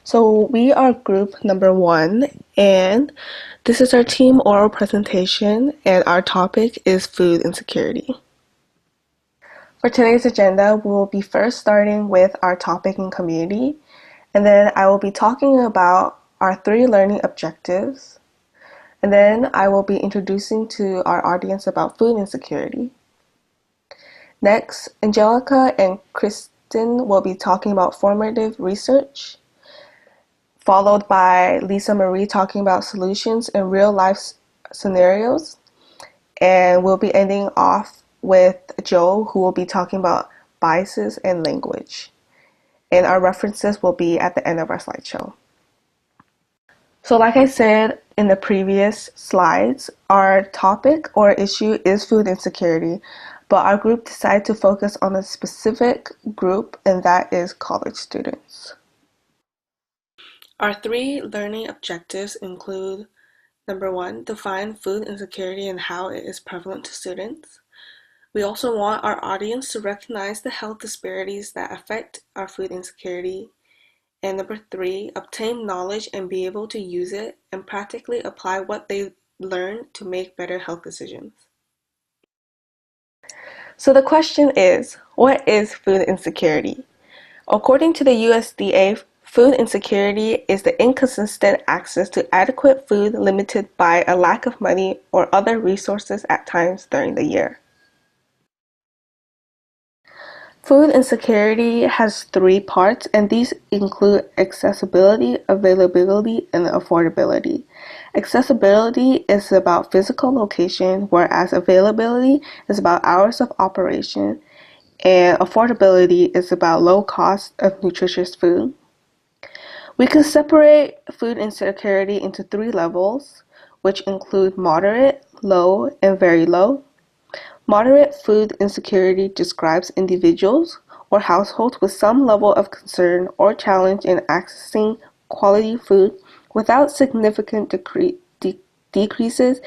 So we are group number 1, and this is our team oral presentation, and our topic is food insecurity. For today's agenda, we will be first starting with our topic and community, and then I will be talking about our 3 learning objectives, and then I will be introducing to our audience about food insecurity. Next, Angelica and Kristen will be talking about formative research, followed by Lisa Marie talking about solutions in real life scenarios. And we'll be ending off with Joe, who will be talking about biases and language. And our references will be at the end of our slideshow. So like I said in the previous slides, our topic or issue is food insecurity, but our group decided to focus on a specific group, and that is college students. Our 3 learning objectives include: number 1, define food insecurity and how it is prevalent to students. We also want our audience to recognize the health disparities that affect our food insecurity. And number 3, obtain knowledge and be able to use it and practically apply what they learn to make better health decisions. So the question is, what is food insecurity? According to the USDA, food insecurity is the inconsistent access to adequate food limited by a lack of money or other resources at times during the year. Food insecurity has 3 parts, and these include accessibility, availability, and affordability. Accessibility is about physical location, whereas availability is about hours of operation, and affordability is about low cost of nutritious food. We can separate food insecurity into 3 levels, which include moderate, low, and very low. Moderate food insecurity describes individuals or households with some level of concern or challenge in accessing quality food without significant decreases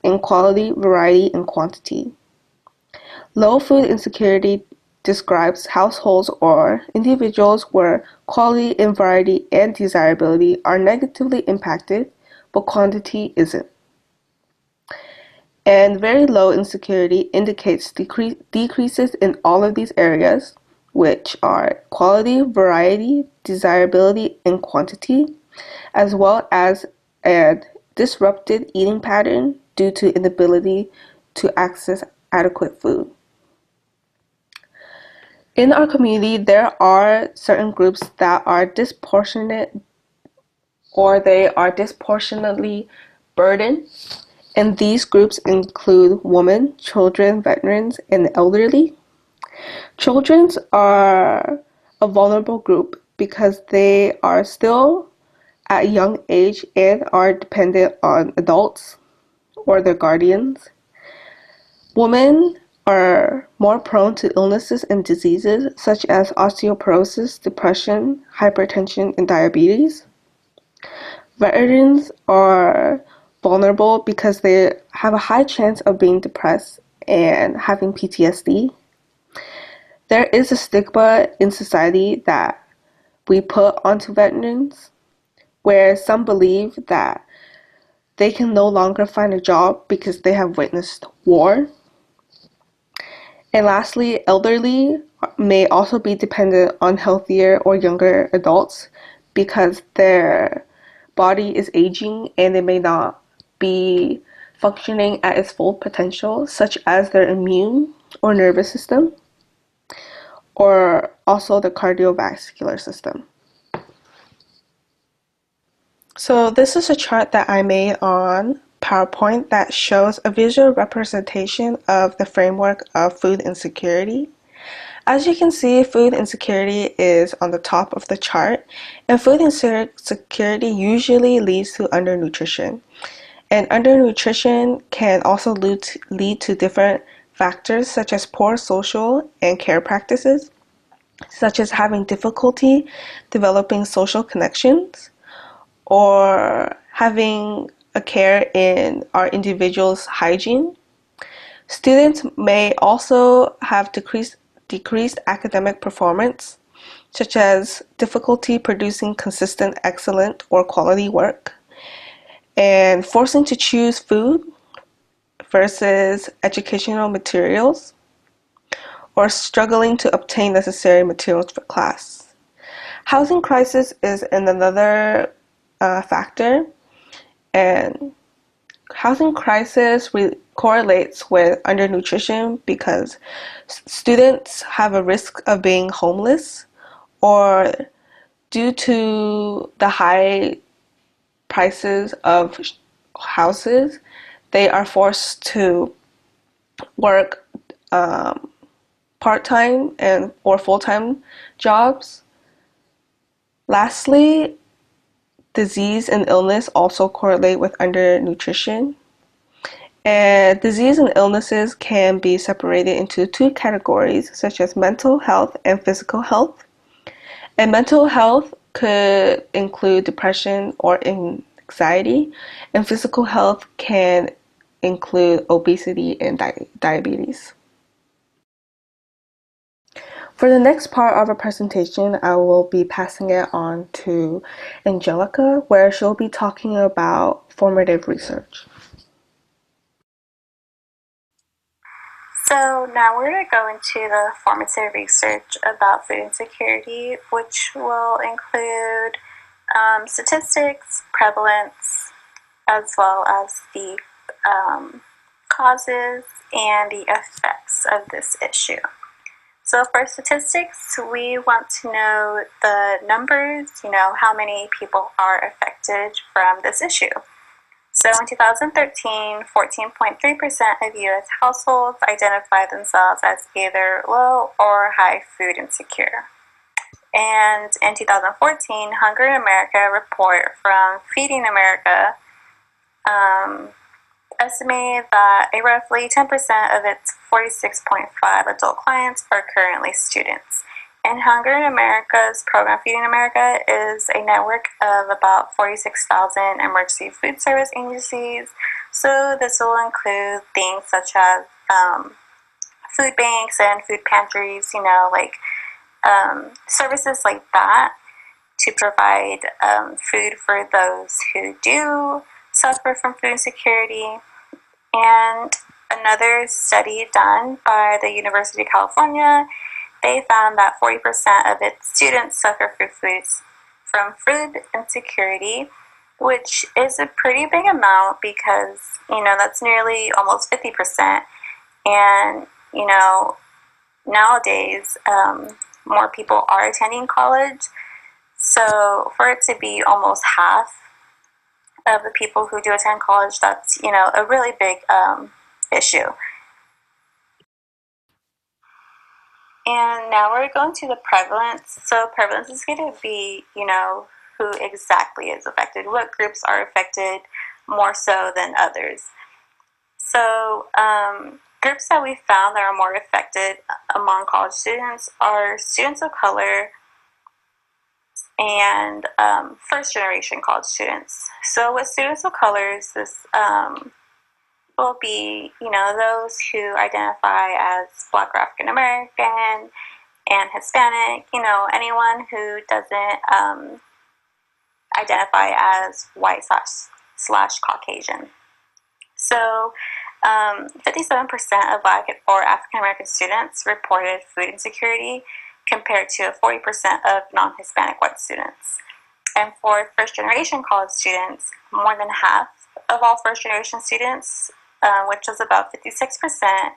in quality, variety, and quantity. Low food insecurity describes households or individuals where quality and variety and desirability are negatively impacted, but quantity isn't. And very low insecurity indicates decreases in all of these areas, which are quality, variety, desirability, and quantity, as well as a disrupted eating pattern due to inability to access adequate food. In our community, there are certain groups that are disproportionate or they are disproportionately burdened, and these groups include women, children, veterans, and elderly. Children are a vulnerable group because they are still at a young age and are dependent on adults or their guardians. Women are more prone to illnesses and diseases such as osteoporosis, depression, hypertension, and diabetes. Veterans are vulnerable because they have a high chance of being depressed and having PTSD. There is a stigma in society that we put onto veterans where some believe that they can no longer find a job because they have witnessed war. And lastly, elderly may also be dependent on healthier or younger adults because their body is aging and they may not be functioning at its full potential, such as their immune or nervous system, or also the cardiovascular system. So this is a chart that I made on PowerPoint that shows a visual representation of the framework of food insecurity. As you can see, food insecurity is on the top of the chart, and food insecurity usually leads to undernutrition. And undernutrition can also lead to different factors such as poor social and care practices, such as having difficulty developing social connections or having a care in our individual's hygiene. Students may also have decreased academic performance such as difficulty producing consistent, excellent, or quality work, and forcing to choose food versus educational materials, or struggling to obtain necessary materials for class. Housing crisis is another factor, and housing crisis correlates with undernutrition because students have a risk of being homeless, or due to the high prices of houses, they are forced to work part-time and or full-time jobs. Lastly, disease and illness also correlate with undernutrition. And disease and illnesses can be separated into two categories, such as mental health and physical health. And mental health could include depression or anxiety, and physical health can include obesity and diabetes. For the next part of our presentation, I will be passing it on to Angelica, where she'll be talking about formative research. So now we're going to go into the formative research about food insecurity, which will include statistics, prevalence, as well as the causes and the effects of this issue. So for statistics, we want to know the numbers, how many people are affected from this issue. So in 2013, 14.3% of U.S. households identified themselves as either low or high food insecure. And in 2014, Hunger in America report from Feeding America estimated that a roughly 10% of its 46.5 adult clients are currently students. And Hunger in America's program, Feeding America, is a network of about 46,000 emergency food service agencies. So this will include things such as food banks and food pantries, services like that to provide food for those who do suffer from food insecurity. And another study done by the University of California, they found that 40% of its students suffer from food insecurity, which is a pretty big amount because, that's nearly almost 50%. And, nowadays, more people are attending college. So for it to be almost half of the people who do attend college, that's, a really big issue. And now we're going to the prevalence. So prevalence is going to be, who exactly is affected, what groups are affected more so than others. So groups that we found that are more affected among college students are students of color and first-generation college students. So with students of colors, this will be, those who identify as Black or African American and Hispanic, anyone who doesn't identify as white slash Caucasian. So 57% of Black or African American students reported food insecurity compared to 40% of non-Hispanic white students. And for first-generation college students, more than half of all first-generation students, which was about 56%,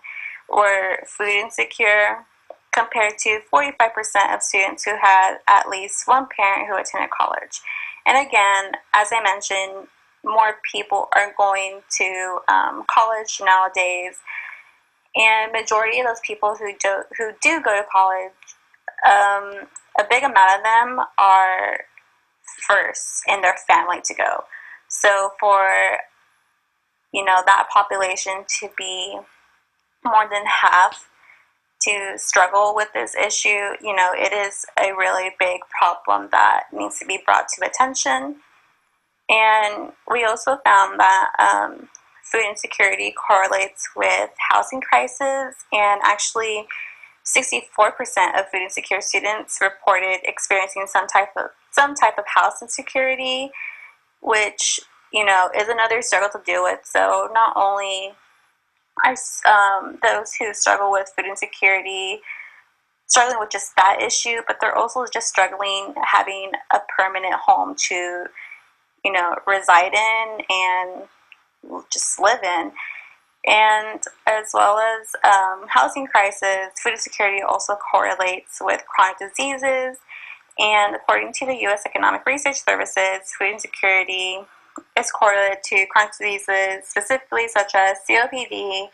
were food insecure compared to 45% of students who had at least one parent who attended college. And again, as I mentioned, more people are going to college nowadays, and majority of those people who do go to college, a big amount of them are first in their family to go. So for that population to be more than half to struggle with this issue, it is a really big problem that needs to be brought to attention. And we also found that food insecurity correlates with housing crisis, and actually 64% of food insecure students reported experiencing some type of house insecurity, which is another struggle to deal with. So not only are those who struggle with food insecurity struggling with just that issue, but they're also just struggling having a permanent home to reside in and just live in. And as well as housing crisis, food insecurity also correlates with chronic diseases. And according to the U.S. Economic Research Services, food insecurity is correlated to chronic diseases, specifically such as COPD,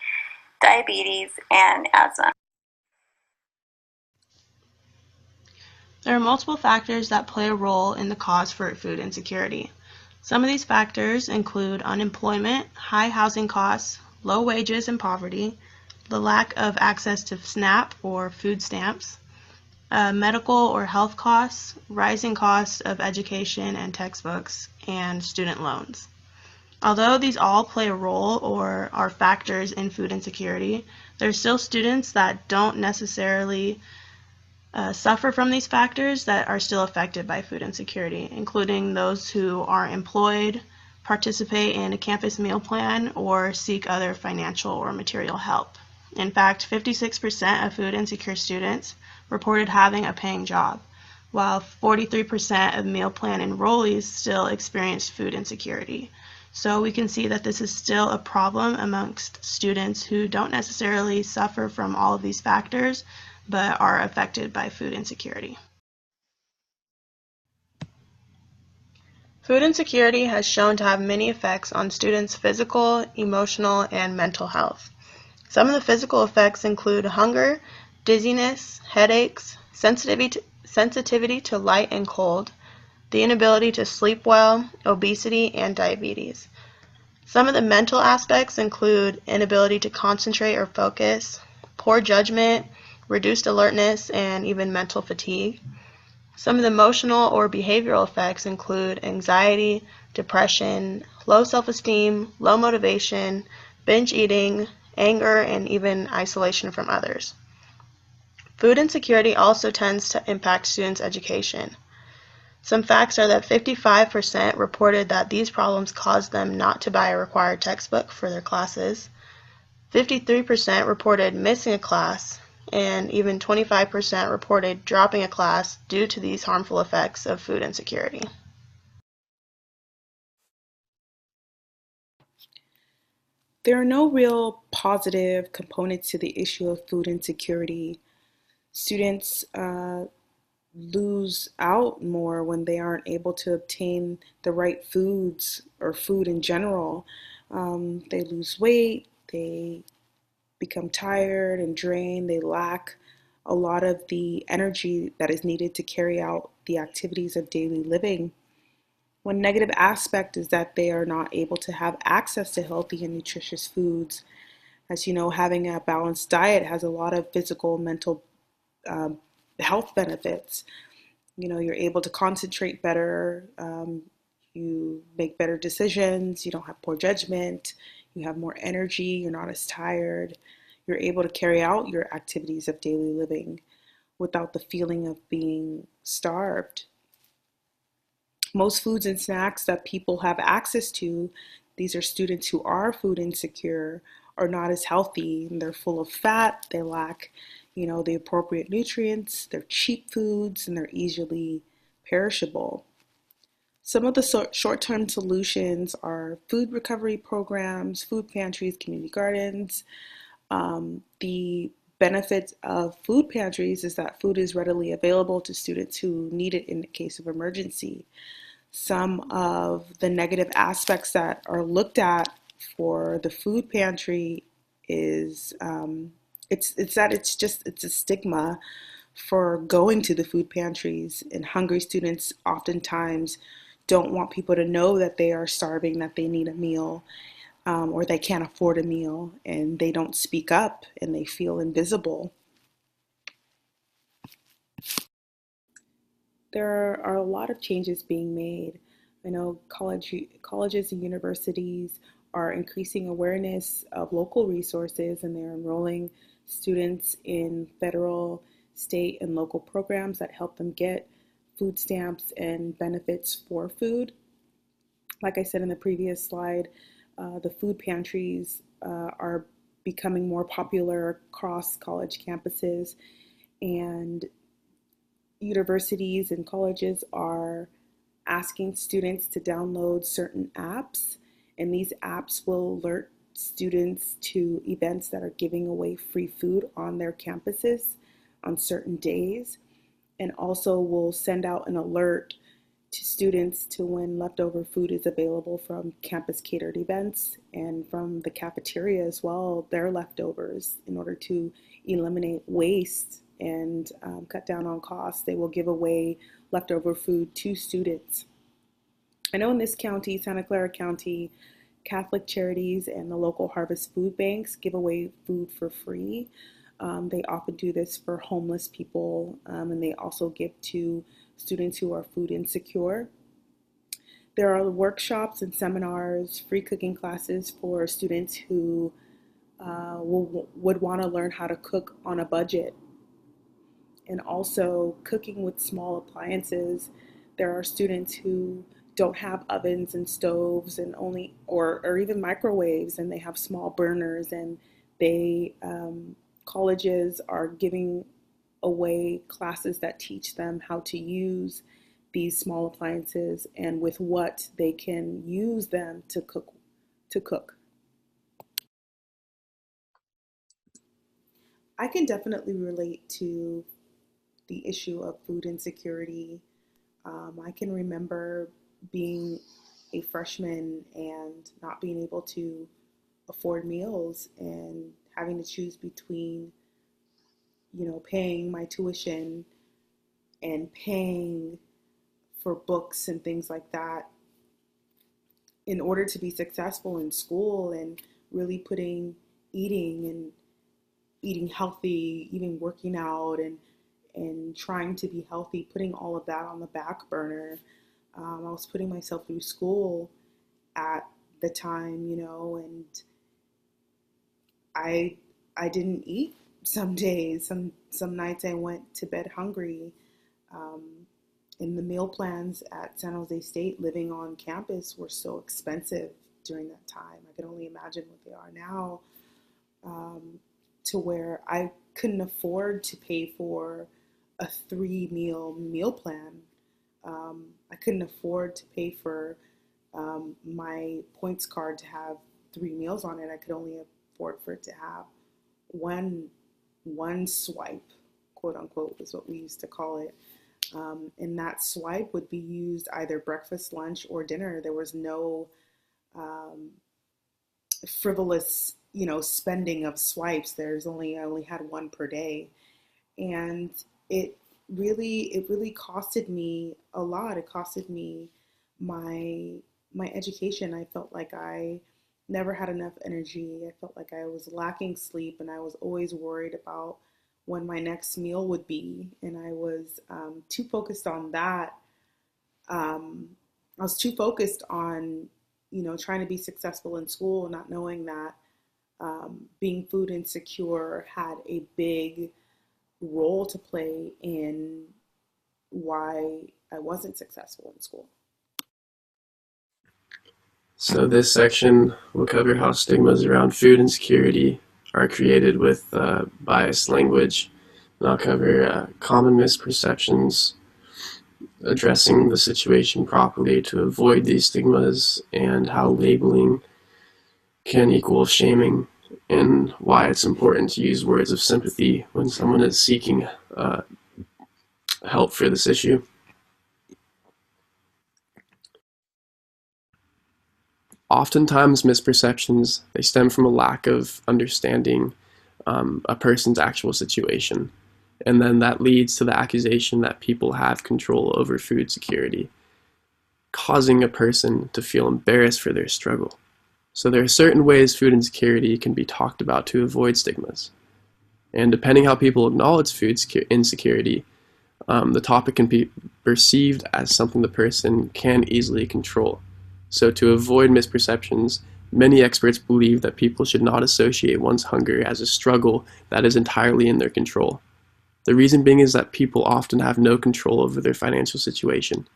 diabetes, and asthma. There are multiple factors that play a role in the cause for food insecurity. Some of these factors include unemployment, high housing costs, low wages and poverty, the lack of access to SNAP or food stamps, medical or health costs, rising costs of education and textbooks, and student loans. Although these all play a role or are factors in food insecurity, there are still students that don't necessarily suffer from these factors that are still affected by food insecurity, including those who are employed, participate in a campus meal plan, or seek other financial or material help. In fact, 56% of food insecure students reported having a paying job, while 43% of meal plan enrollees still experienced food insecurity. So we can see that this is still a problem amongst students who don't necessarily suffer from all of these factors, but are affected by food insecurity. Food insecurity has shown to have many effects on students' physical, emotional, and mental health. Some of the physical effects include hunger, dizziness, headaches, sensitivity to light and cold, the inability to sleep well, obesity, and diabetes. Some of the mental aspects include inability to concentrate or focus, poor judgment, reduced alertness, and even mental fatigue. Some of the emotional or behavioral effects include anxiety, depression, low self-esteem, low motivation, binge eating, anger, and even isolation from others. Food insecurity also tends to impact students' education. Some facts are that 55% reported that these problems caused them not to buy a required textbook for their classes. 53% reported missing a class, and even 25% reported dropping a class due to these harmful effects of food insecurity. There are no real positive components to the issue of food insecurity. Students lose out more when they aren't able to obtain the right foods or food in general. They lose weight, they become tired and drained, they lack a lot of the energy that is needed to carry out the activities of daily living. One negative aspect is that they are not able to have access to healthy and nutritious foods. As you know, having a balanced diet has a lot of physical, mental um, health benefits. You're able to concentrate better, you make better decisions, you don't have poor judgment, you have more energy, you're not as tired, you're able to carry out your activities of daily living without the feeling of being starved. Most foods and snacks that people have access to, these are students who are food insecure, are not as healthy, and they're full of fat, they lack, the appropriate nutrients, they're cheap foods, and they're easily perishable. Some of the short-term solutions are food recovery programs, food pantries, community gardens. The benefits of food pantries is that food is readily available to students who need it in the case of emergency. Some of the negative aspects that are looked at for the food pantry is it's a stigma for going to the food pantries, and hungry students oftentimes don't want people to know that they are starving, that they need a meal, or they can't afford a meal, and they don't speak up and they feel invisible. There are a lot of changes being made. I know colleges and universities are increasing awareness of local resources, and they're enrolling students in federal, state, and local programs that help them get food stamps and benefits for food. Like I said in the previous slide, the food pantries are becoming more popular across college campuses, and universities and colleges are asking students to download certain apps, and these apps will alert students to events that are giving away free food on their campuses on certain days, and also will send out an alert to students to when leftover food is available from campus catered events and from the cafeteria as well, their leftovers, in order to eliminate waste and cut down on costs. They will give away leftover food to students. I know in this county, Santa Clara County, Catholic Charities and the local Harvest Food Banks give away food for free. They often do this for homeless people, and they also give to students who are food insecure. There are workshops and seminars, free cooking classes for students who would want to learn how to cook on a budget. And also cooking with small appliances. There are students who don't have ovens and stoves and only or even microwaves, and they have small burners, and they colleges are giving away classes that teach them how to use these small appliances and with what they can use them to cook. I can definitely relate to the issue of food insecurity. I can remember being a freshman and not being able to afford meals and having to choose between, paying my tuition and paying for books and things like that in order to be successful in school, and really putting eating healthy, even working out and trying to be healthy, putting all of that on the back burner. I was putting myself through school at the time, and I didn't eat some days. Some nights I went to bed hungry. And the meal plans at San Jose State living on campus were so expensive during that time. I can only imagine what they are now, to where I couldn't afford to pay for a 3 meal plan. I couldn't afford to pay for my points card to have 3 meals on it. I could only afford for it to have one swipe, quote unquote, is what we used to call it. And that swipe would be used either breakfast, lunch, or dinner. There was no frivolous, spending of swipes. I only had one per day, and it really costed me a lot. It costed me my education. I felt like I never had enough energy. I felt like I was lacking sleep, and I was always worried about when my next meal would be. And I was too focused on that. I was too focused on, trying to be successful in school, not knowing that being food insecure had a big role to play in why I wasn't successful in school. So this section will cover how stigmas around food insecurity are created with biased language. And I'll cover common misperceptions, addressing the situation properly to avoid these stigmas, and how labeling can equal shaming, and why it's important to use words of sympathy when someone is seeking help for this issue. Oftentimes misperceptions, they stem from a lack of understanding a person's actual situation, and then that leads to the accusation that people have control over food security, causing a person to feel embarrassed for their struggle. So there are certain ways food insecurity can be talked about to avoid stigmas, and depending how people acknowledge food insecurity, the topic can be perceived as something the person can easily control. So to avoid misperceptions, Many experts believe that people should not associate one's hunger as a struggle that is entirely in their control. The reason being is that people often have no control over their financial situation,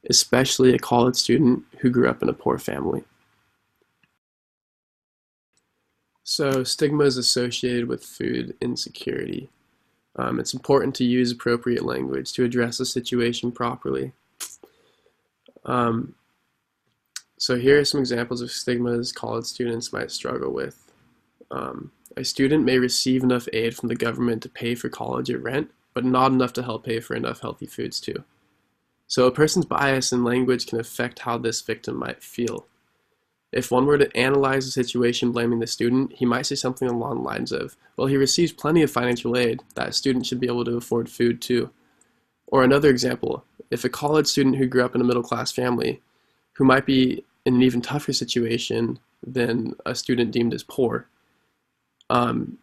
especially a college student who grew up in a poor family. So stigma is associated with food insecurity. It's important to use appropriate language to address the situation properly. So here are some examples of stigmas college students might struggle with. A student may receive enough aid from the government to pay for college or rent, but not enough to help pay for enough healthy foods too. So a person's bias in language can affect how this victim might feel. If one were to analyze the situation blaming the student, he might say something along the lines of, well, he receives plenty of financial aid, that student should be able to afford food too. Or another example, if a college student who grew up in a middle-class family, who might be in an even tougher situation than a student deemed as poor, someone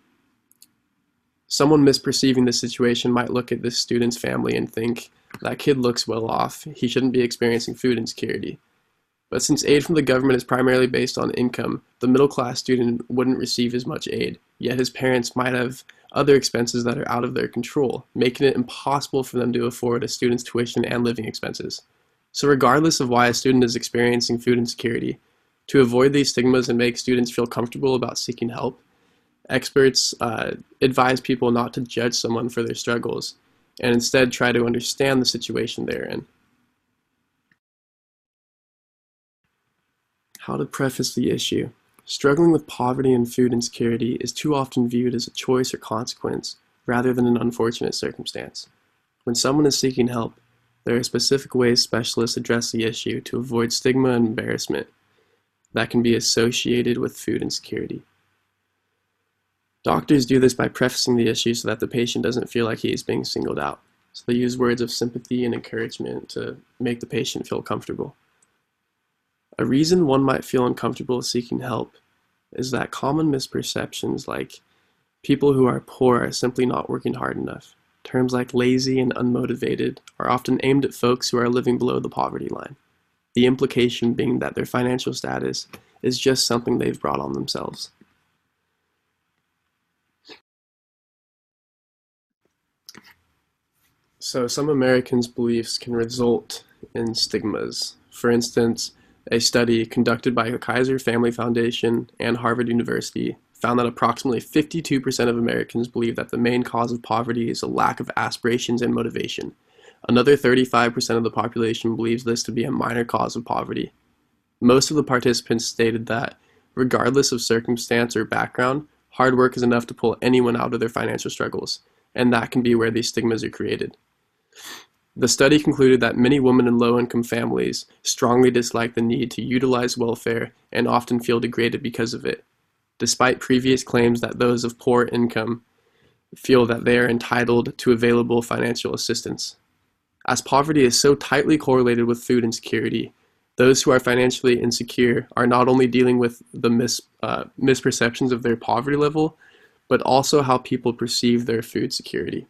misperceiving the situation might look at this student's family and think, that kid looks well off, he shouldn't be experiencing food insecurity. But since aid from the government is primarily based on income, the middle-class student wouldn't receive as much aid, yet his parents might have other expenses that are out of their control, making it impossible for them to afford a student's tuition and living expenses. So regardless of why a student is experiencing food insecurity, to avoid these stigmas and make students feel comfortable about seeking help, experts advise people not to judge someone for their struggles, and instead try to understand the situation they're in. How to preface the issue. Struggling with poverty and food insecurity is too often viewed as a choice or consequence, rather than an unfortunate circumstance. When someone is seeking help, there are specific ways specialists address the issue to avoid stigma and embarrassment that can be associated with food insecurity. Doctors do this by prefacing the issue so that the patient doesn't feel like he is being singled out. So they use words of sympathy and encouragement to make the patient feel comfortable. A reason one might feel uncomfortable seeking help is that common misperceptions like people who are poor are simply not working hard enough. Terms like lazy and unmotivated are often aimed at folks who are living below the poverty line, the implication being that their financial status is just something they've brought on themselves. So some Americans' beliefs can result in stigmas. For instance, a study conducted by the Kaiser Family Foundation and Harvard University found that approximately 52% of Americans believe that the main cause of poverty is a lack of aspirations and motivation. Another 35% of the population believes this to be a minor cause of poverty. Most of the participants stated that, regardless of circumstance or background, hard work is enough to pull anyone out of their financial struggles, and that can be where these stigmas are created. The study concluded that many women in low-income families strongly dislike the need to utilize welfare and often feel degraded because of it, despite previous claims that those of poor income feel that they are entitled to available financial assistance. As poverty is so tightly correlated with food insecurity, those who are financially insecure are not only dealing with the misperceptions of their poverty level, but also how people perceive their food security.